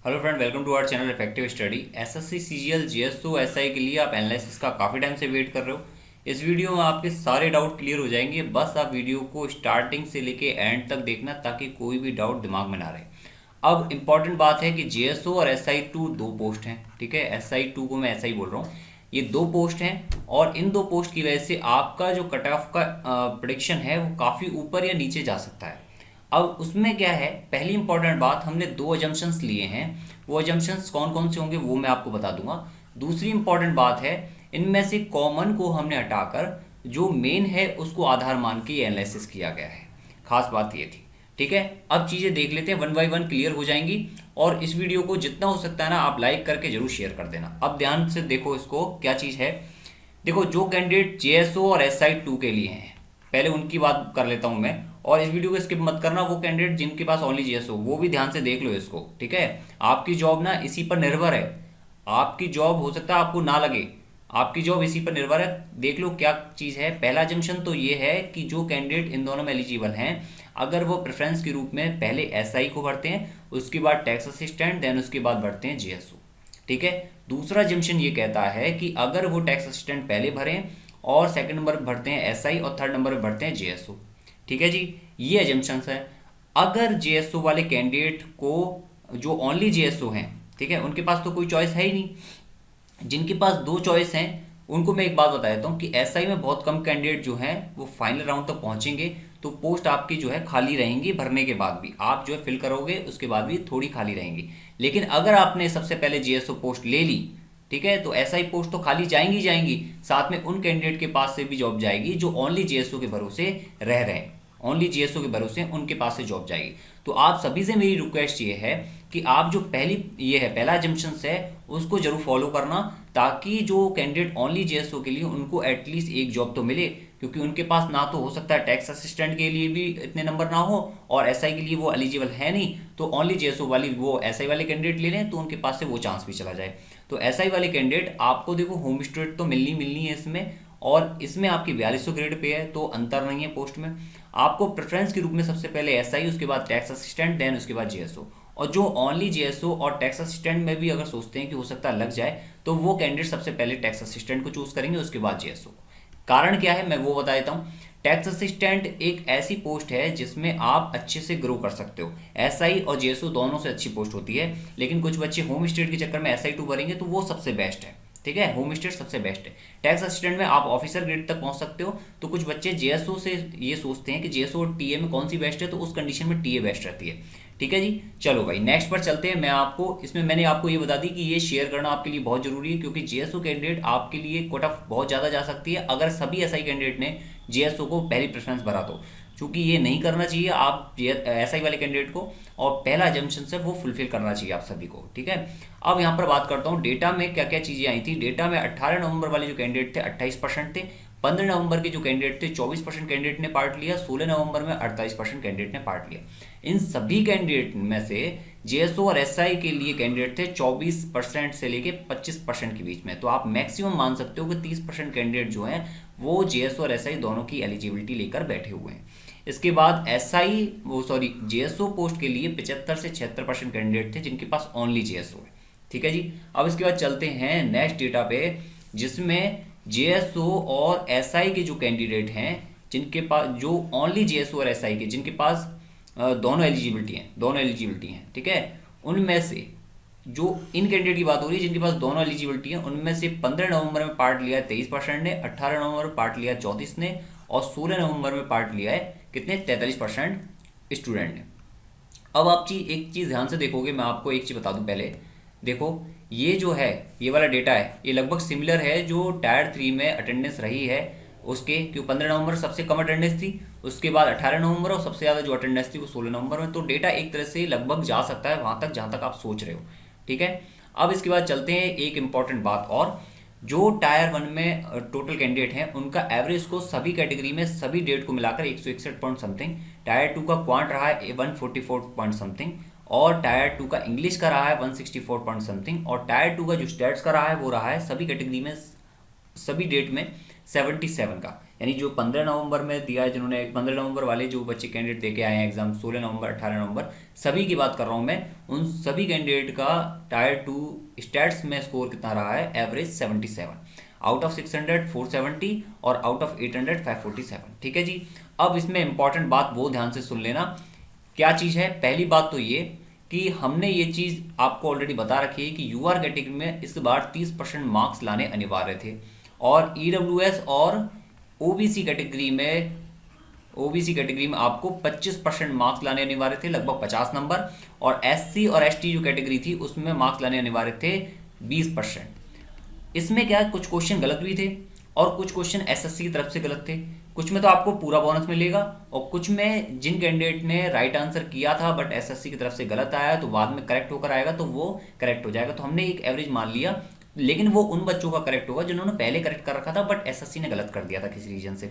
Hello friend, welcome to our channel effective study. SSC CGL GSO SI के लिए आप analysis का काफ़ी टाइम से वेट कर रहे हो। इस वीडियो में आपके सारे डाउट क्लियर हो जाएंगे। बस आप वीडियो को स्टार्टिंग से लेके एंड तक देखना ताकि कोई भी डाउट दिमाग में ना रहे। अब इम्पॉर्टेंट बात है कि जीएसओ और एसआई टू दो पोस्ट हैं, ठीक है। एसआई टू को मैं एसआई बोल रहा हूँ। ये दो पोस्ट हैं और इन दो पोस्ट की वजह से आपका जो कट ऑफ का प्रिडिक्शन है वो काफ़ी ऊपर या नीचे जा सकता है। अब उसमें क्या है, पहली इंपॉर्टेंट बात, हमने दो अजम्पशंस लिए हैं। वो अजम्पशंस कौन कौन से होंगे वो मैं आपको बता दूंगा। दूसरी इंपॉर्टेंट बात है, इनमें से कॉमन को हमने हटाकर जो मेन है उसको आधार मान के ये एनालिसिस किया गया है। खास बात ये थी, ठीक है। अब चीज़ें देख लेते हैं, वन बाय वन क्लियर हो जाएंगी। और इस वीडियो को जितना हो सकता है ना आप लाइक करके जरूर शेयर कर देना। अब ध्यान से देखो इसको, क्या चीज़ है। देखो, जो कैंडिडेट जेएसओ और एसआई टू के लिए हैं, पहले उनकी बात कर लेता हूं मैं। और इस वीडियो को स्किप मत करना। वो कैंडिडेट जिनके पास ओनली जीएस हो वो भी ध्यान से देख लो इसको, ठीक है। आपकी जॉब ना इसी पर निर्भर है। आपकी जॉब हो सकता है आपको ना लगे, आपकी जॉब इसी पर निर्भर है। देख लो क्या चीज़ है। पहला जंक्शन तो ये है कि जो कैंडिडेट इन दोनों में एलिजिबल हैं, अगर वो प्रेफरेंस के रूप में पहले एसआई को भरते हैं, उसके बाद टैक्स असिस्टेंट, देन उसके बाद भरते हैं जीएसओ, ठीक है। दूसरा जंक्शन ये कहता है कि अगर वो टैक्स असिस्टेंट पहले भरें और सेकंड नंबर पर भरते हैं एसआई और थर्ड नंबर पर भरते हैं जेएसओ, ठीक है जी। ये एजम्पशंस है। अगर जेएसओ वाले कैंडिडेट को, जो ओनली जेएसओ हैं, ठीक है, उनके पास तो कोई चॉइस है ही नहीं। जिनके पास दो चॉइस हैं उनको मैं एक बात बता देता हूँ कि एसआई में बहुत कम कैंडिडेट जो हैं वो फाइनल राउंड तक पहुंचेंगे। तो पोस्ट आपकी जो है खाली रहेंगी, भरने के बाद भी आप जो है फिल करोगे उसके बाद भी थोड़ी खाली रहेंगी। लेकिन अगर आपने सबसे पहले जीएसओ पोस्ट ले ली, ठीक है, तो एसआई पोस्ट तो खाली जाएंगी जाएंगी, साथ में उन कैंडिडेट के पास से भी जॉब जाएगी जो ओनली जीएसओ के भरोसे रह रहे हैं। ओनली जीएसओ के भरोसे उनके पास से जॉब जाएगी। तो आप सभी से मेरी रिक्वेस्ट ये है कि आप जो पहला जंक्शन है उसको जरूर फॉलो करना, ताकि जो कैंडिडेट ओनली जेएसओ के लिए उनको एटलीस्ट एक जॉब तो मिले। क्योंकि उनके पास ना तो हो सकता है टैक्स असिस्टेंट के लिए भी इतने नंबर ना हो और एसआई के लिए वो एलिजिबल है नहीं, तो ओनली जेएसओ वाली वो एसआई वाले कैंडिडेट ले लें तो उनके पास से वो चांस भी चला जाए। तो एसआई वाले कैंडिडेट आपको देखो होम स्टेट तो मिलनी मिलनी है इसमें, और इसमें आपकी 4200 ग्रेड पे है तो अंतर नहीं है पोस्ट में। आपको प्रेफरेंस के रूप में सबसे पहले एसआई, उसके बाद टैक्स असिस्टेंट, देन उसके बाद जेएसओ। और जो ओनली जेएसओ और टैक्स असिस्टेंट में भी अगर सोचते हैं कि हो सकता है लग जाए, तो वो कैंडिडेट सबसे पहले टैक्स असिस्टेंट को चूज करेंगे, उसके बाद जेएसओ। कारण क्या है मैं वो बता देता हूँ। टैक्स असिस्टेंट एक ऐसी पोस्ट है जिसमें आप अच्छे से ग्रो कर सकते हो। एसआई और जेएसओ दोनों से अच्छी पोस्ट होती है, लेकिन कुछ बच्चे होम स्टेट के चक्कर में एसआई टू भरेंगे तो वो सबसे बेस्ट है, ठीक है। होम स्टेट सबसे बेस्ट है। टैक्स असिस्टेंट में आप ऑफिसर ग्रेड तक पहुंच सकते हो। तो कुछ बच्चे जेएसओ से ये सोचते हैं कि जेएसओ और टीए में कौन सी बेस्ट है, तो उस कंडीशन में टीए बेस्ट रहती है, ठीक है जी। चलो भाई नेक्स्ट पर चलते हैं। मैं आपको इसमें मैंने आपको ये बता दी कि ये शेयर करना आपके लिए बहुत जरूरी है, क्योंकि जेएसओ कैंडिडेट आपके लिए कट ऑफ बहुत ज़्यादा जा सकती है अगर सभी एसआई कैंडिडेट ने जेएसओ को पहली प्रेफरेंस भरा तो। चूंकि ये नहीं करना चाहिए आप एसआई वाले कैंडिडेट को, और पहला जंक्शन से वो फुलफिल करना चाहिए आप सभी को, ठीक है। अब यहाँ पर बात करता हूँ डेटा में क्या क्या चीज़ें आई थी। डेटा में 18 नवंबर वाले जो कैंडिडेट थे 28% थे, 15 नवंबर के जो कैंडिडेट थे 24% कैंडिडेट ने पार्ट लिया, 16 नवंबर में 48% कैंडिडेट ने पार्ट लिया। इन सभी कैंडिडेट में से जेएसओ और एसआई के लिए कैंडिडेट थे 24% से लेके 25% के बीच में। तो आप मैक्सिमम मान सकते हो कि 30% कैंडिडेट जो हैं वो जेएसओ और एसआई दोनों की एलिजिबिलिटी लेकर बैठे हुए हैं। इसके बाद जेएसओ पोस्ट के लिए 75 से 76% कैंडिडेट थे जिनके पास ओनली जेएसओ है, ठीक है जी। अब इसके बाद चलते हैं नेक्स्ट डेटा पे, जिसमें जेएसओ और एसआई के जो कैंडिडेट हैं, जिनके पास जो ओनली जेएसओ और एसआई के जिनके पास दोनों एलिजिबिलिटी हैं, ठीक है। उनमें से जो इन कैंडिडेट की बात हो रही है जिनके पास दोनों एलिजिबिलिटी है, उनमें से 15 नवंबर में पार्ट लिया है 23% ने, 18 नवंबर में पार्ट लिया 34 ने, और 16 नवंबर में पार्ट लिया है कितने, 43% स्टूडेंट ने। अब आप एक चीज़ ध्यान से देखोगे, मैं आपको एक चीज़ बता दूं पहले। देखो ये जो है, ये वाला डेटा है, ये लगभग सिमिलर है जो टायर 3 में अटेंडेंस रही है उसके। क्यों, 15 नवंबर सबसे कम अटेंडेंस थी, उसके बाद 18 नवंबर, और सबसे ज़्यादा जो अटेंडेंस थी वो 16 नवंबर में। तो डेटा एक तरह से लगभग जा सकता है वहाँ तक जहाँ तक आप सोच रहे हो, ठीक है। अब इसके बाद चलते हैं एक इंपॉर्टेंट बात और, जो टायर 1 में टोटल कैंडिडेट हैं उनका एवरेज को सभी कैटेगरी में सभी डेट को मिलाकर 161 पॉइंट समथिंग, टायर 2 का क्वांट रहा है 144 पॉइंट समथिंग, और टायर 2 का इंग्लिश का रहा है 164 पॉइंट समथिंग, और टायर 2 का जो स्टैट्स का रहा है वो रहा है सभी कैटेगरी में सभी डेट में 77 का। यानी जो 15 नवंबर में दिया है, जिन्होंने 15 नवंबर वाले जो बच्चे कैंडिडेट दे के आए हैं एग्जाम, 16 नवंबर 18 नवंबर, सभी की बात कर रहा हूँ मैं, उन सभी कैंडिडेट का टायर 2 स्टैट्स में स्कोर कितना रहा है, एवरेज 77, आउट ऑफ 600 470 और आउट ऑफ 800 547। ठीक है जी। अब इसमें इंपॉर्टेंट बात वो ध्यान से सुन लेना, क्या चीज़ है। पहली बात तो ये कि हमने ये चीज़ आपको ऑलरेडी बता रखी है कि यूआर कैटेगरी में इस बार 30% मार्क्स लाने अनिवार्य थे, और ईडब्ल्यूएस और ओबीसी कैटेगरी में आपको 25% मार्क्स लाने अनिवार्य थे, लगभग 50 नंबर, और एससी और एसटी जो कैटेगरी थी उसमें मार्क्स लाने अनिवार्य थे 20%। इसमें क्या कुछ क्वेश्चन गलत भी थे और कुछ क्वेश्चन एसएससी की तरफ से गलत थे, कुछ में तो आपको पूरा बोनस मिलेगा और कुछ में जिन कैंडिडेट ने राइट आंसर किया था बट एसएससी की तरफ से गलत आया तो बाद में करेक्ट होकर आएगा तो वो करेक्ट हो जाएगा। तो हमने एक एवरेज मान लिया, लेकिन वो उन बच्चों का करेक्ट होगा जिन्होंने पहले करेक्ट कर रखा था बट एसएससी ने गलत कर दिया था किसी रीजन से।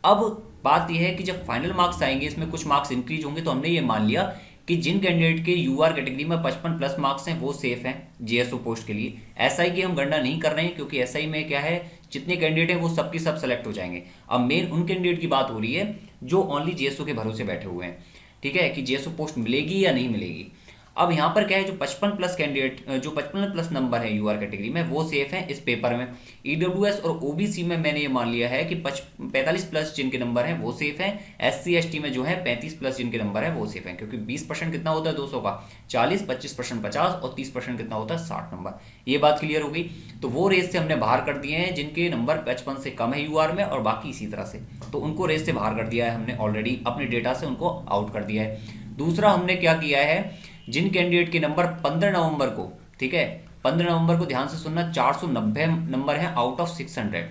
अब बात यह है कि जब फाइनल मार्क्स आएंगे इसमें कुछ मार्क्स इंक्रीज होंगे, तो हमने ये मान लिया कि जिन कैंडिडेट के यूआर कैटेगरी में 55 प्लस मार्क्स हैं वो सेफ हैं जेएसओ पोस्ट के लिए। एसआई की हम गणना नहीं कर रहे हैं क्योंकि एसआई में क्या है, जितने कैंडिडेट हैं वो सबकी सब सेलेक्ट हो जाएंगे। अब मेन उन कैंडिडेट की बात हो रही है जो ओनली जेएसओ के भरोसे बैठे हुए हैं, ठीक है, कि जेएसओ पोस्ट मिलेगी या नहीं मिलेगी। अब यहाँ पर क्या है, जो 55 प्लस कैंडिडेट, जो 55 प्लस नंबर है यूआर कैटेगरी में वो सेफ हैं इस पेपर में। ईडब्ल्यूएस और ओबीसी में मैंने ये मान लिया है कि 45 प्लस जिनके नंबर हैं वो सेफ हैं। एससी एसटी में जो है 35 प्लस जिनके नंबर हैं वो सेफ हैं, क्योंकि 20% कितना होता है 200 का 40, 25% 50 और 30% कितना होता है 60 नंबर। ये बात क्लियर हो गई। तो वो रेस से हमने बाहर कर दिए हैं जिनके नंबर 55 से कम है यूआर में, और बाकी इसी तरह से, तो उनको रेस से बाहर कर दिया है हमने ऑलरेडी, अपने डेटा से उनको आउट कर दिया है। दूसरा हमने क्या किया है, जिन कैंडिडेट के नंबर 15 नवंबर को, ठीक है, 15 नवंबर को ध्यान से सुनना, 490 नंबर है आउट ऑफ 600,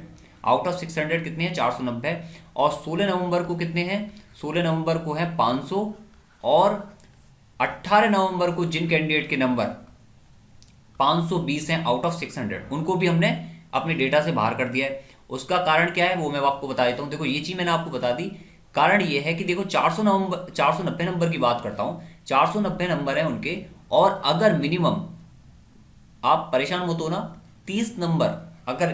आउट ऑफ 600 कितने हैं 490, और 16 नवंबर को कितने हैं, 16 नवंबर को है 500, और 18 नवंबर को जिन कैंडिडेट के नंबर 520 हैं आउट ऑफ 600 उनको भी हमने अपने डेटा से बाहर कर दिया है। उसका कारण क्या है वो मैं आपको बता देता हूँ। देखो ये चीज़ मैंने आपको बता दी, कारण ये है कि देखो 490 नंबर की बात करता हूँ, 490 नंबर है उनके, और अगर मिनिमम, आप परेशान मत हो ना, 30 नंबर अगर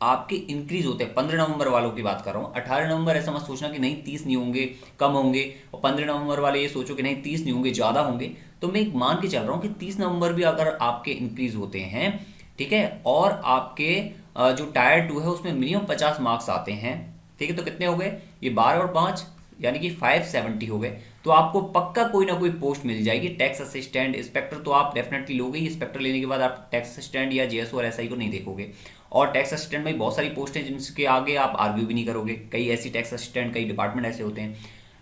आपके इंक्रीज होते हैं, 15 नवंबर वालों की बात कर रहा हूँ, 18 नवंबर ऐसा मत सोचना कि नहीं 30 नहीं होंगे, कम होंगे, और 15 नवंबर वाले ये सोचो कि नहीं 30 नहीं होंगे, ज़्यादा होंगे। तो मैं एक मान के चल रहा हूँ कि 30 नवंबर भी अगर आपके इंक्रीज होते हैं, ठीक है, और आपके जो टायर 2 है उसमें मिनिमम 50 मार्क्स आते हैं, ठीक है, तो कितने हो गए, ये 12 और 5 यानी कि 570 हो गए, तो आपको पक्का कोई ना कोई पोस्ट मिल जाएगी। टैक्स असिस्टेंट, इंस्पेक्टर तो आप डेफिनेटली लोगे ही, इंस्पेक्टर लेने के बाद आप टैक्स असिस्टेंट या जेएसओ और एसआई को नहीं देखोगे। और टैक्स असिस्टेंट में बहुत सारी पोस्ट हैं जिनके आगे आप आर्ग्यू भी नहीं करोगे, कई ऐसी टैक्स असिस्टेंट, कई डिपार्टमेंट ऐसे होते हैं।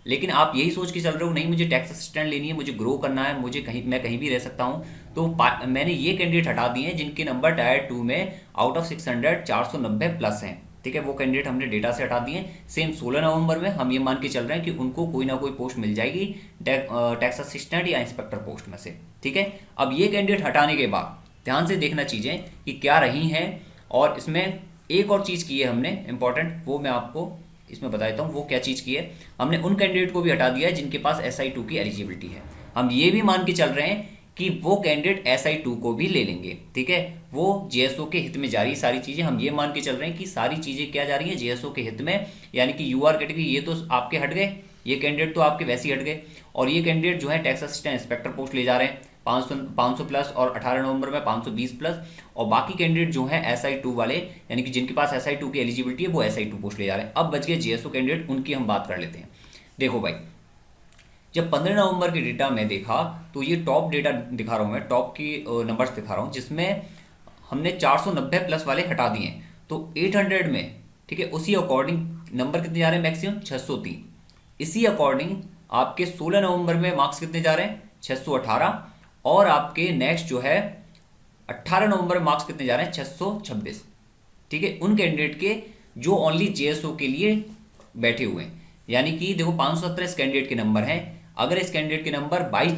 लेकिन आप यही सोच के चल रहे हो नहीं मुझे टैक्स असिस्टेंट लेनी है, मुझे ग्रो करना है, मुझे कहीं, मैं कहीं भी रह सकता हूँ, तो मैंने ये कैंडिडेट हटा दिए हैं जिनके नंबर टायर 2 में आउट ऑफ 600 490 प्लस हैं, ठीक है, वो कैंडिडेट हमने डेटा से हटा दिए। सेम 16 नवंबर में हम ये मान के चल रहे हैं कि उनको कोई ना कोई पोस्ट मिल जाएगी टैक्स असिस्टेंट या इंस्पेक्टर पोस्ट में से, ठीक है। अब ये कैंडिडेट हटाने के बाद ध्यान से देखना चीज़ें कि क्या रही हैं, और इसमें एक और चीज़ की है हमने इंपॉर्टेंट, वो मैं आपको इसमें बता देता हूँ वो क्या चीज़ की है। हमने उन कैंडिडेट को भी हटा दिया है जिनके पास SI2 की एलिजिबिलिटी है। हम ये भी मान के चल रहे हैं कि वो कैंडिडेट SI2 को भी ले लेंगे, ठीक है, वो जेएसओ के हित में जा रही सारी चीज़ें, हम ये मान के चल रहे हैं कि सारी चीज़ें क्या जा रही हैं जेएसओ के हित में, यानी कि यूआर कैटेगरी ये तो आपके हट गए, ये कैंडिडेट तो आपके वैसे ही हट गए, और ये कैंडिडेट जो है टैक्स असिस्टेंट इंस्पेक्टर पोस्ट ले जा रहे हैं 500 प्लस, और 18 नवंबर में 520 प्लस, और बाकी कैंडिडेट जो है SI2 वाले, यानी कि जिनके पास SI2 की एलिजिबिलिटी है वो SI2 पोस्ट ले जा रहे हैं। अब बच गए जेएसओ कैंडिडेट, उनकी हम बात कर लेते हैं। देखो भाई, जब 15 नवंबर की डेटा में देखा तो ये टॉप डेटा दिखा रहा हूँ मैं, टॉप की नंबर्स दिखा रहा हूँ, जिसमें हमने 490 प्लस वाले हटा दिए, तो 800 में, ठीक है, उसी अकॉर्डिंग नंबर कितने जा रहे हैं मैक्सिमम 603। इसी अकॉर्डिंग आपके 16 नवंबर में मार्क्स कितने जा रहे हैं 618, और आपके नेक्स्ट जो है 18 नवंबर में मार्क्स कितने जा रहे हैं 626, ठीक है, उन कैंडिडेट के जो ओनली जेएसओ के लिए बैठे हुए हैं। यानी कि देखो 517 इस कैंडिडेट के नंबर हैं, अगर इस कैंडिडेट के नंबर बाई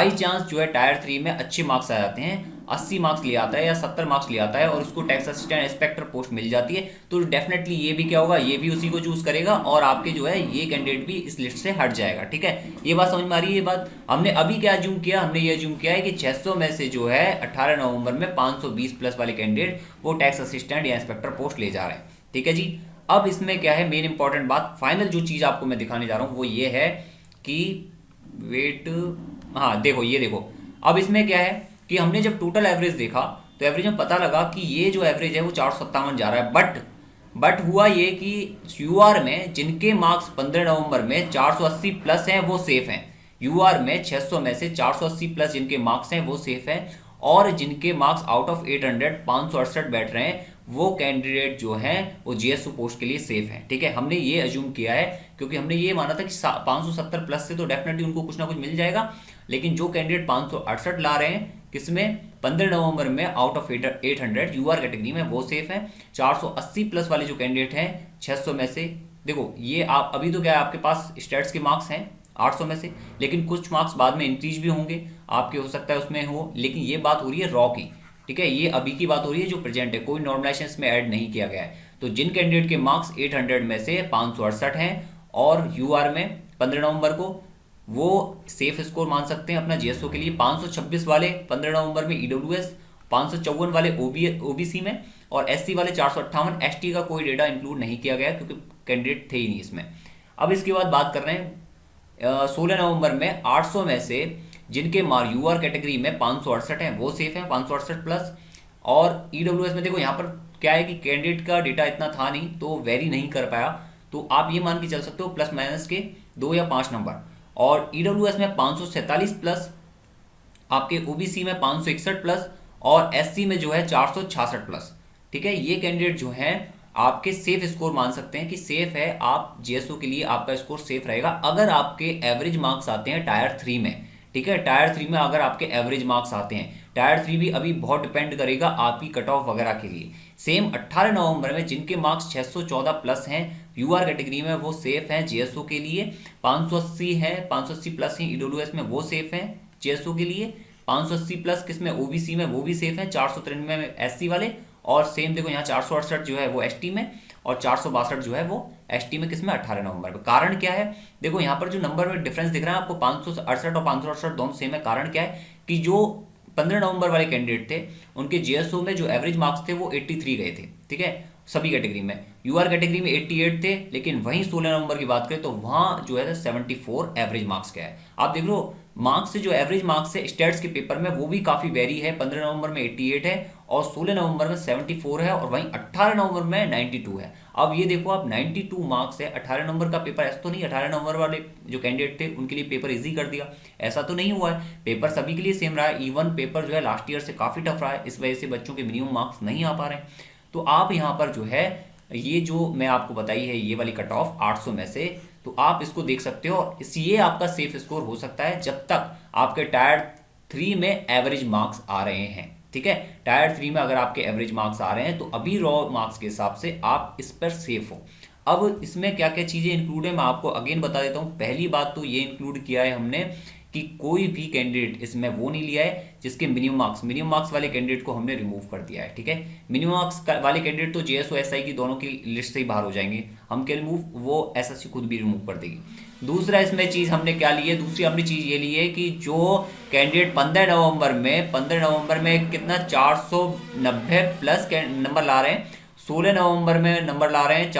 चांस जो है टायर 3 में अच्छे मार्क्स आ जाते हैं, 80 मार्क्स ले आता है या 70 मार्क्स ले आता है, और उसको टैक्स असिस्टेंट इंस्पेक्टर पोस्ट मिल जाती है, तो डेफिनेटली ये भी क्या होगा, ये भी उसी को चूज करेगा, और आपके जो है ये कैंडिडेट भी इस लिस्ट से हट जाएगा, ठीक है। ये बात समझ में आ रही है। ये बात हमने अभी क्या अज्यूम किया, हमने ये अज्यूम किया है कि 600 में से जो है 18 नवंबर में 520 प्लस वाले कैंडिडेट वो टैक्स असिस्टेंट या इंस्पेक्टर पोस्ट ले जा रहे हैं, ठीक है जी। अब इसमें क्या है, मेन इंपॉर्टेंट बात, फाइनल जो चीज़ आपको मैं दिखाने जा रहा हूँ वो ये है कि वेट, हाँ देखो, ये देखो। अब इसमें क्या है कि हमने जब टोटल एवरेज देखा तो एवरेज में पता लगा कि ये जो एवरेज है वो 457 जा रहा है, बट हुआ ये कि यूआर में जिनके मार्क्स 15 नवंबर में 480 प्लस हैं वो सेफ हैं। यूआर में 600 में से 480 प्लस जिनके मार्क्स हैं वो सेफ हैं, और जिनके मार्क्स आउट ऑफ 800 568 बैठ रहे हैं वो कैंडिडेट जो हैं वो जीएसओ पोस्ट के लिए सेफ हैं। ठीक है, हमने ये अज्यूम किया है क्योंकि हमने ये माना था कि 570 प्लस से तो डेफिनेटली उनको कुछ ना कुछ मिल जाएगा, लेकिन जो कैंडिडेट 568 ला रहे हैं किसमें 15 नवंबर में आउट ऑफ 800 यूआर कैटेगरी में वो सेफ है। 480 प्लस वाले जो कैंडिडेट हैं 600 में से, देखो ये आप अभी तो क्या है आपके पास स्टेट्स के मार्क्स हैं 800 में से, लेकिन कुछ मार्क्स बाद में इंक्रीज भी होंगे आपके, हो सकता है उसमें हो, लेकिन ये बात हो रही है रॉ की। ठीक है, ये अभी की बात हो रही है जो प्रेजेंट है, कोई नॉर्मलाइजेशन इसमें ऐड नहीं किया गया है। तो जिन कैंडिडेट के मार्क्स 800 में से 568 हैं और यूआर में 15 नवंबर को, वो सेफ स्कोर मान सकते हैं अपना जीएसओ के लिए। 526 वाले 15 नवंबर में ईडब्ल्यूएस, 554 वाले ओबीसी में, और एससी वाले 458। एसटी का कोई डेटा इंक्लूड नहीं किया गया क्योंकि कैंडिडेट थे ही नहीं इसमें। अब इसके बाद बात कर रहे हैं 16 नवंबर में 800 में से जिनके मार्क यूआर कैटेगरी में 568 हैं वो सेफ हैं, 568 प्लस। और ईडब्ल्यूएस में देखो यहाँ पर क्या है कि कैंडिडेट का डेटा इतना था नहीं तो वेरी नहीं कर पाया, तो आप ये मान के चल सकते हो प्लस माइनस के 2 या 5 नंबर। और ईडब्ल्यूएस में 547 प्लस, आपके ओबीसी में 561 प्लस, और एससी में जो है 466 प्लस। ठीक है, ये कैंडिडेट जो हैं आपके सेफ स्कोर मान सकते हैं कि सेफ है, आप जीएसओ के लिए आपका स्कोर सेफ रहेगा अगर आपके एवरेज मार्क्स आते हैं टायर 3 में। ठीक है, टायर 3 में अगर आपके एवरेज मार्क्स आते हैं, टायर 3 भी अभी बहुत डिपेंड करेगा आपकी कट ऑफ वगैरह के लिए। सेम 18 नवंबर में जिनके मार्क्स 614 प्लस हैं यूआर कैटेगरी में वो सेफ हैं जीएसओ के लिए। 580 है, 580 प्लस हैं ईडब्ल्यूएस में वो सेफ हैं जीएसओ के लिए। 580 प्लस किसमें, ओबीसी में वो भी सेफ हैं, 493 में एससी वाले। और सेम देखो यहाँ 468 जो है वो एसटी में, और 462 जो है वो एसटी में, किसमें 18 नवंबर में। कारण क्या है, देखो यहाँ पर जो नंबर में डिफरेंस दिख रहा है आपको 568 और 568 दोनों सेम है। कारण क्या है कि जो 15 नवंबर वाले कैंडिडेट थे उनके जीएसओ में जो एवरेज मार्क्स थे वो 83 गए थे। ठीक है, सभी कैटेगरी में। यूआर कैटेगरी में 88 थे, लेकिन वहीं 16 नवंबर की बात करें तो वहां जो है 74 एवरेज मार्क्स का है। आप देख लो मार्क्स से जो एवरेज मार्क्स है स्टेट्स के पेपर में वो भी काफी वेरी है। 15 नवंबर में 88 है और 16 नवंबर में 74 है, और वहीं 18 नवंबर में 92 है। अब ये देखो आप 92 मार्क्स है, 18 नंबर का पेपर। ऐसा तो नहीं 18 नंबर वाले जो कैंडिडेट थे उनके लिए पेपर इजी कर दिया, ऐसा तो नहीं हुआ है। पेपर सभी के लिए सेम रहा है। इवन पेपर जो है लास्ट ईयर से काफी टफ रहा है, इस वजह से बच्चों के मिनिमम मार्क्स नहीं आ पा रहे हैं। तो आप यहाँ पर जो है ये जो मैं आपको बताई है ये वाली कट ऑफ 800 में से, तो आप इसको देख सकते हो। ये आपका सेफ स्कोर हो सकता है जब तक आपके टायर 3 में एवरेज मार्क्स आ रहे हैं। ठीक है, टायर 3 में अगर आपके एवरेज मार्क्स आ रहे हैं तो अभी रॉ मार्क्स के हिसाब से आप इस पर सेफ हो। अब इसमें क्या क्या चीज़ें इंक्लूड है मैं आपको अगेन बता देता हूँ। पहली बात तो ये इंक्लूड किया है हमने कि कोई भी कैंडिडेट इसमें वो नहीं लिया है जिसके मिनिमम मार्क्स वाले कैंडिडेट को हमने रिमूव कर दिया है। ठीक है, मिनिमम मार्क्स वाले कैंडिडेट तो जेएसओ एसआई की दोनों की लिस्ट से ही बाहर हो जाएंगे, हम क्या रिमूव, वो एसएससी खुद भी रिमूव कर देगी। दूसरा इसमें चीज़ हमने क्या ली है, दूसरी हमने चीज़ ये ली है कि जो कैंडिडेट 15 नवंबर में कितना 490 प्लस नंबर ला रहे हैं, 16 नवंबर में नंबर ला रहे हैं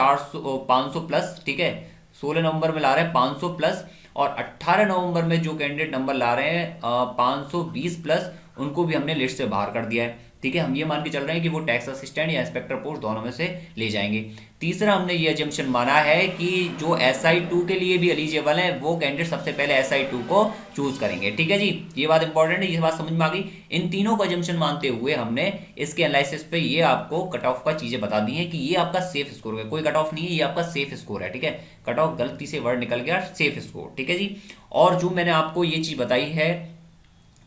500 प्लस। ठीक है, 16 नवंबर में ला रहे हैं 500 प्लस, और 18 नवंबर में जो कैंडिडेट नंबर ला रहे हैं 520 प्लस, उनको भी हमने लिस्ट से बाहर कर दिया है। ठीक है, हम ये मान के चल रहे हैं कि वो टैक्स असिस्टेंट या इंस्पेक्टर पोस्ट दोनों में से ले जाएंगे। तीसरा हमने ये अजम्पशन माना है कि जो SI2 के लिए भी एलिजिबल है वो कैंडिडेट सबसे पहले SI2 को चूज करेंगे। ठीक है जी, ये बात इंपॉर्टेंट है, ये बात समझ में आ गई। इन तीनों को अजम्पशन मानते हुए हमने इसके एनालिसिस पे ये आपको कट ऑफ का चीजें बता दी है कि ये आपका सेफ स्कोर है, कोई कट ऑफ नहीं है, ये आपका सेफ स्कोर है। ठीक है, कट ऑफ गलती से वर्ड निकल गया, सेफ स्कोर। ठीक है जी, और जो मैंने आपको ये चीज बताई है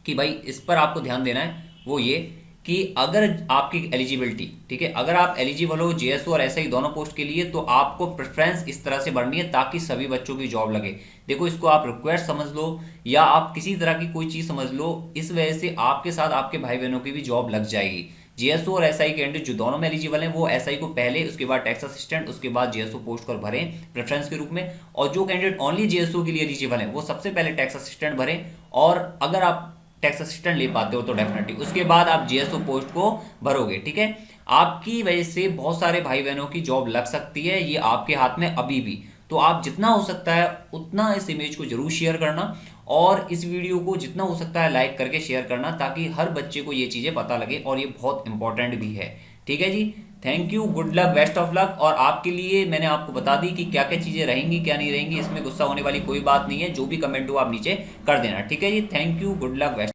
कि भाई इस पर आपको ध्यान देना है वो ये कि अगर आपकी एलिजिबिलिटी, ठीक है, अगर आप एलिजिबल हो जेएसओ और एसआई दोनों पोस्ट के लिए तो आपको प्रेफरेंस इस तरह से बढ़नी है ताकि सभी बच्चों की जॉब लगे। देखो इसको आप रिक्वेस्ट समझ लो या आप किसी तरह की कोई चीज समझ लो, इस वजह से आपके साथ आपके भाई बहनों की भी जॉब लग जाएगी। जेएसओ और एसआई कैंडिडेट जो दोनों में एलिजिबल हैं वो एसआई को पहले, उसके बाद टैक्स असिस्टेंट, उसके बाद जेएसओ पोस्ट पर भरें प्रेफरेंस के रूप में, और जो कैंडिडेट ओनली जेएसओ के लिए एलिजिबल है वो सबसे पहले टैक्स असिस्टेंट भरें, और अगर आप टैक्स असिस्टेंट ले पाते हो तो डेफिनेटली उसके बाद आप जेएसओ पोस्ट को भरोगे। ठीक है, आपकी वजह से बहुत सारे भाई बहनों की जॉब लग सकती है, ये आपके हाथ में अभी भी। तो आप जितना हो सकता है उतना इस इमेज को जरूर शेयर करना, और इस वीडियो को जितना हो सकता है लाइक करके शेयर करना, ताकि हर बच्चे को ये चीज़ें पता लगे, और ये बहुत इंपॉर्टेंट भी है। ठीक है जी, thank you, good luck, best of luck. और आपके लिए मैंने आपको बता दी कि क्या क्या चीज़ें रहेंगी क्या नहीं रहेंगी, इसमें गुस्सा होने वाली कोई बात नहीं है, जो भी कमेंट हो आप नीचे कर देना। ठीक है जी, thank you, good luck, best.